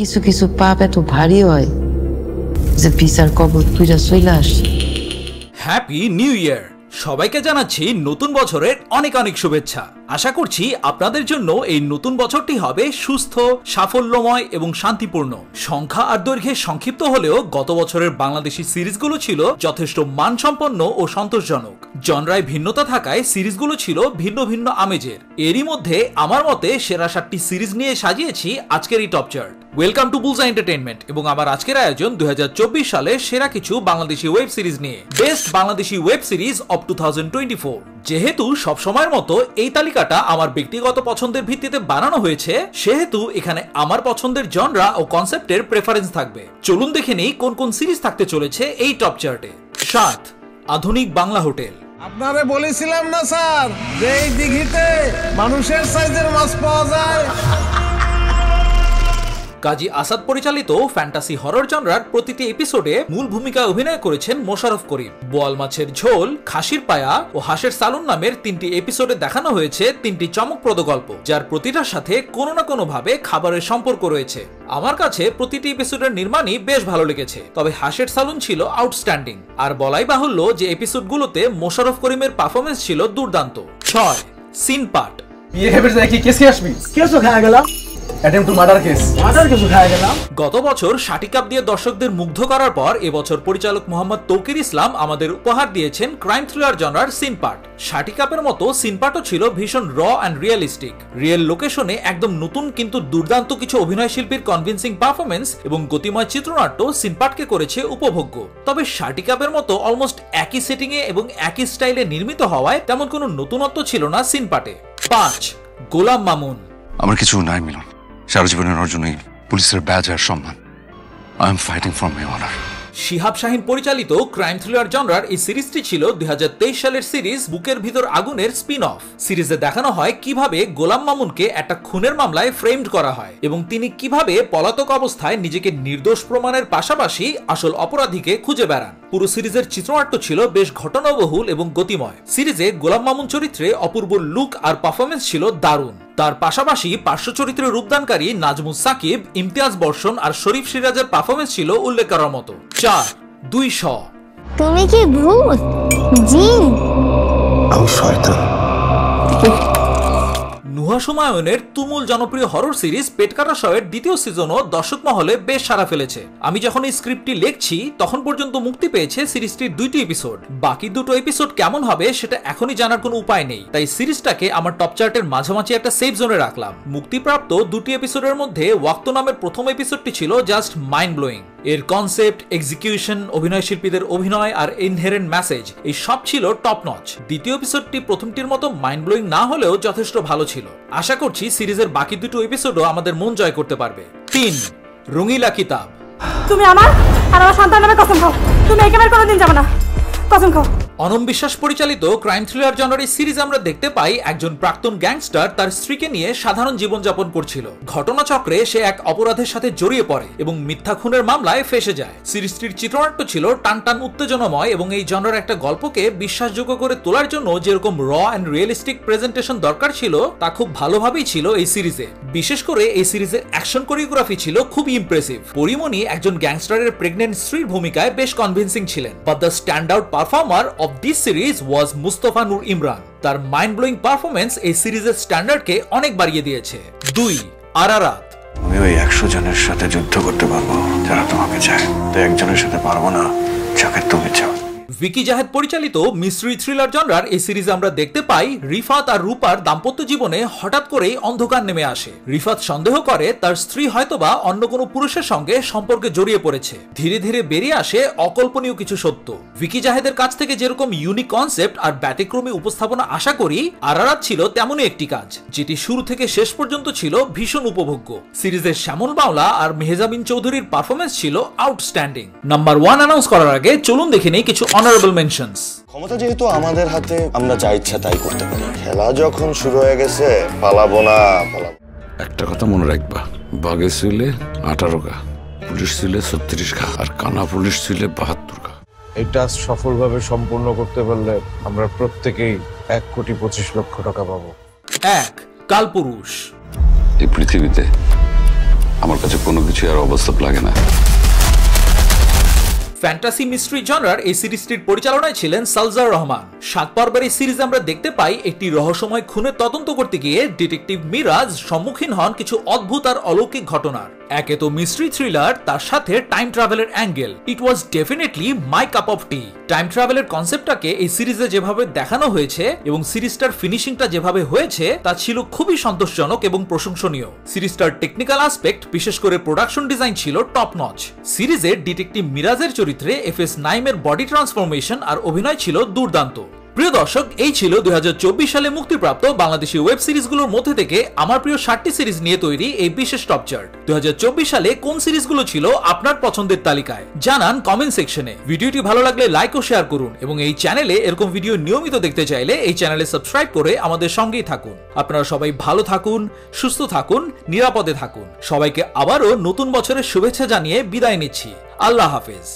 কিছু কিছু পাপ এত ভারী হয় যে বিচার কবর তুইরা চইলা আসে। Happy new year! সবাইকে জানাচ্ছি নতুন বছরের অনেক অনেক শুভেচ্ছা। আশা করছি আপনাদের জন্য এই নতুন বছরটি হবে সুস্থ, সাফল্যময় এবং শান্তিপূর্ণ। সংখ্যা আর দৈর্ঘ্যে সংক্ষিপ্ত হলেও গত বছরের বাংলাদেশি সিরিজগুলো ছিল যথেষ্ট মানসম্পন্ন ও সন্তোষজনক। জনরায় ভিন্নতা থাকায় সিরিজগুলো ছিল ভিন্ন ভিন্ন আমেজের। এরই মধ্যে আমার মতে সেরা 7টি সিরিজ নিয়ে সাজিয়েছি আজকের এই top chart. Welcome to Bullseye entertainment এবং আমার আজকের আয়োজন 2024 সালে সেরা কিছু বাংলাদেশি ওয়েব সিরিজ নিয়ে, best Bangladeshi web series of 2024। যেহেতু সবসময়ের মতো এই তালিকাটা আমার ব্যক্তিগত পছন্দের ভিত্তিতে বানানো হয়েছে, সেহেতু এখানে আমার পছন্দের জনরা ও কনসেপ্টের প্রেফারেন্স থাকবে। চলুন দেখে নেই কোন কোন সিরিজ থাকতে চলেছে এই টপ চার্টে। 7, আধুনিক বাংলা হোটেল। আপনারে বলেছিলাম না স্যার যে এই দিঘিতে মানুষের সাইজের মাছ পাওয়া যায়। কাজী আসাদ পরিচালিত ফ্যান্টাসি হরর জনরার প্রতিটি এপিসোডে মূল ভূমিকায় অভিনয় করেছেন মোশাররফ করিম। বোয়াল মাছের ঝোল, খাসির পায়া ও হাঁসের সালুন নামের 3টি এপিসোডে দেখানো হয়েছে 3টি চমকপ্রদ গল্প, যার প্রতিটার সাথে কোনো না কোনো ভাবে খাবারের সম্পর্ক রয়েছে। আমার কাছে প্রতিটি এপিসোডের নির্মাণই বেশ ভালো লেগেছে, তবে হাঁসের সালুন ছিল আউটস্ট্যান্ডিং। আর বলাই বাহুল্য যে এপিসোডগুলোতে মোশাররফ করিমের পারফরমেন্স ছিল দুর্দান্ত। 6, সিনপাট। গত বছর শাটি কাপ দিয়ে দর্শকদের মুগ্ধ করার পর এবছর পরিচালক মোহাম্মদ তৌকির ইসলাম আমাদের উপহার দিয়েছেন ক্রাইম থ্রিলার জনরার সিনপাট। শাটি কাপের মতো সিনপাটও ছিল ভীষণ র অ্যান্ড রিয়েলিস্টিক। রিয়েল লোকেশনে একদম নতুন কিন্তু দুর্দান্ত কিছু অভিনয় শিল্পীর কনভিন্সিং পারফরমেন্স এবং গতিময় চিত্রনাট্য সিনপাটকে করেছে উপভোগ্য। তবে শাটি কাপের মতো অলমোস্ট একই সেটিং এ এবং একই স্টাইলে নির্মিত হওয়ায় তেমন কোনো নতুনত্ব ছিল না সিনপাটে। 5, গোলাম মামুন। আমার কিছু নাই মিলন, সারা জীবনের অর্জনই পুলিশের ব্যাজ আর সম্মান। I am fighting for my honour. Shihab Shaheen পরিচালিত ক্রাইম থ্রিলার জনরার এই সিরিজটি ছিল 2023 সালের সিরিজ বুকের ভিতর আগুনের স্পিন অফ। সিরিজে দেখানো হয় কিভাবে গোলাম মামুনকে একটা খুনের মামলায় ফ্রেমড করা হয় এবং তিনি কিভাবে পলাতক অবস্থায় নিজেকে নির্দোষ প্রমাণের পাশাপাশি আসল অপরাধীকে খুঁজে বেড়ান। পুরো সিরিজের চিত্রনাট্য ছিল বেশ ঘটনাবহুল এবং গতিময়। সিরিজে গোলাম মামুন চরিত্রে অপূর্ব লুক আর পারফরমেন্স ছিল দারুণ। তার পাশাপাশি পার্শ্ব চরিত্রে রূপদানকারী নাজমুস সাকিব, ইমতিয়াজ বর্ষণ আর শরীফ সিরাজের পারফরমেন্স ছিল উল্লেখ করার মতো। 4, 200। তুমি কি ভূত, জিন? আমি শয়তান। নুহা সুমায়ুনের তুমুল জনপ্রিয় হরর সিরিজ পেটকাটা শোয়ের দ্বিতীয় সিজনও দর্শক মহলে বেশ সাড়া ফেলেছে। আমি যখন এই স্ক্রিপ্টটি লিখছি তখন পর্যন্ত মুক্তি পেয়েছে সিরিজটির 2টি এপিসোড। বাকি 2টো এপিসোড কেমন হবে সেটা এখনই জানার কোনো উপায় নেই, তাই সিরিজটাকে আমার টপ চার্টের মাঝামাঝি একটা সেফ জোনে রাখলাম। মুক্তিপ্রাপ্ত 2টি এপিসোডের মধ্যে ওয়াক্ত নামের প্রথম এপিসোডটি ছিল জাস্ট মাইন্ড ব্লোয়িং। এর কনসেপ্ট, এক্সিকিউশন, অভিনয় শিল্পীদের অভিনয় আর ইনহেরেন্ট মেসেজ এই সব ছিল টপ নচ। দ্বিতীয় এপিসোডটি প্রথমটির মতো মাইন্ড ব্লোয়িং না হলেও যথেষ্ট ভালো ছিল। আশা করছি সিরিজের বাকি 2টো এপিসোডও আমাদের মন জয় করতে পারবে। 3, রঙিলা কিতাব। তুমি আমার আর আমার সন্তানের নামে কসম খাও, তুমি একেবারে কোনোদিন যাবে না, কসম খাও। অনম বিশ্বাস পরিচালিত ক্রাইম থ্রিলার জনরার এই সিরিজ আমরা দেখতে পাই একজন প্রাক্তন গ্যাংস্টার তার স্ত্রীকে নিয়ে সাধারণ জীবনযাপন করছিল। ঘটনাচক্রে সে এক অপরাধের সাথে জড়িয়ে পড়ে এবং মিথ্যা খুনের মামলায় ফেসে যায়। সিরিজটির চিত্রনাট্য ছিল টানটান উত্তেজনাময় এবং এই জনরার একটা গল্পকে বিশ্বাসযোগ্য করে তোলার জন্য যেরকম র অ্যান্ড রিয়েলিস্টিক প্রেজেন্টেশন দরকার ছিল তা খুব ভালোভাবেই ছিল এই সিরিজে। বিশেষ করে এই সিরিজের অ্যাকশন কোরিওগ্রাফি ছিল খুব ইমপ্রেসিভ। পরিমণি একজন গ্যাংস্টারের প্রেগনেন্ট স্ত্রীর ভূমিকায় বেশ কনভিন্সিং ছিলেন। But the stand out performer of this series was Mustafa Noor Imran. তার মাইন্ড ব্লোয়িং পারফরমেন্স এই সিরিজের স্ট্যান্ডার্ডকে অনেক বাড়িয়ে দিয়েছে। 2, আরারাত। আমি ওই 100 জনের সাথে যুদ্ধ করতে পারবো যারা তোমাকে চায়, তো একজনের সাথে পারবো না যাকে তুমি চাও। ভিকি জাহেদ পরিচালিত মিস্ট্রি থ্রিলার জনরার এই সিরিজে আমরা দেখতে পাই রিফাত আর রূপার দাম্পত্য জীবনে হঠাৎ করেই অন্ধকার নেমে আসে। রিফাত সন্দেহ করে তার স্ত্রী হয়তোবা অন্য কোনো পুরুষের সঙ্গে সম্পর্কে জড়িয়ে পড়েছে। ধীরে ধীরে বেরিয়ে আসে অকল্পনীয় কিছু সত্য। ভিকি জাহেদের কাছ থেকে যেরকম ইউনিক কনসেপ্ট আর ব্যতিক্রমী উপস্থাপনা আশা করি, আরারাত ছিল তেমনই একটি কাজ যেটি শুরু থেকে শেষ পর্যন্ত ছিল ভীষণ উপভোগ্য। সিরিজের শ্যামল বাউলা আর মেহজাবিন চৌধুরীর পারফরমেন্স ছিল আউটস্ট্যান্ডিং। নাম্বার 1 অ্যানাউন্স করার আগে চলুন দেখে নেই কিছু অনারেবল মেনশনস। ক্ষমতা যেহেতু আমাদের হাতে, আমরা যা ইচ্ছা তাই করতে পারি। খেলা যখন শুরু হয়ে গেছে, পালাবো না। একটা কথা মনে রাখবা, বাঘে ছিল 18 গা, পুলিশ ছিল 36 গা, আর কানা পুলিশ ছিল 72 গা। এটা সফলভাবে সম্পূর্ণ করতে পারলে আমরা প্রত্যেকেই 1,25,00,000 টাকা পাবো। 1, কালপুরুষ। এই পৃথিবীতে আমার কাছে কোনো কিছু আর অবাস্তব লাগে না। ফ্যান্টাসি মিস্ট্রি জনরার এই সিরিজটির পরিচালনায় ছিলেন সালজার রহমান। 7 পর্বের এই সিরিজে আমরা দেখতে পাই একটি রহস্যময় খুনের তদন্ত করতে গিয়ে ডিটেকটিভ মিরাজ সম্মুখীন হন কিছু অদ্ভুত আর অলৌকিক ঘটনার। একে তো মিস্ট্রি থ্রিলার, তার সাথে টাইম ট্রাভেলের angle. It was definitely my cup of T. Time ট্রাভেলের কনসেপ্টটাকে এই সিরিজে যেভাবে দেখানো হয়েছে এবং সিরিজটার ফিনিশিংটা যেভাবে হয়েছে তা ছিল খুবই সন্তোষজনক এবং প্রশংসনীয়। সিরিজটার টেকনিক্যাল অ্যাসপেক্ট, বিশেষ করে প্রোডাকশন ডিজাইন ছিল টপ নচ। সিরিজে ডিটেকটিভ মিরাজের চরিত্রে এফএস নাইমের বডি ট্রান্সফরমেশন আর অভিনয় ছিল দুর্দান্ত। প্রিয় দর্শক, এই ছিল 2024 সালে মুক্তিপ্রাপ্ত বাংলাদেশি ওয়েব সিরিজগুলোর মধ্যে থেকে আমার প্রিয় 60টি সিরিজ নিয়ে তৈরি এই বিশেষ টপ চার্ট। 2024 সালে কোন সিরিজগুলো ছিল আপনার পছন্দের তালিকায় জানান কমেন্ট সেকশনে। ভিডিওটি ভালো লাগলে লাইক ও শেয়ার করুন এবং এই চ্যানেলে এরকম ভিডিও নিয়মিত দেখতে চাইলে এই চ্যানেলে সাবস্ক্রাইব করে আমাদের সঙ্গেই থাকুন। আপনারা সবাই ভালো থাকুন, সুস্থ থাকুন, নিরাপদে থাকুন। সবাইকে আবারও নতুন বছরের শুভেচ্ছা জানিয়ে বিদায় নিচ্ছি। আল্লাহ হাফেজ।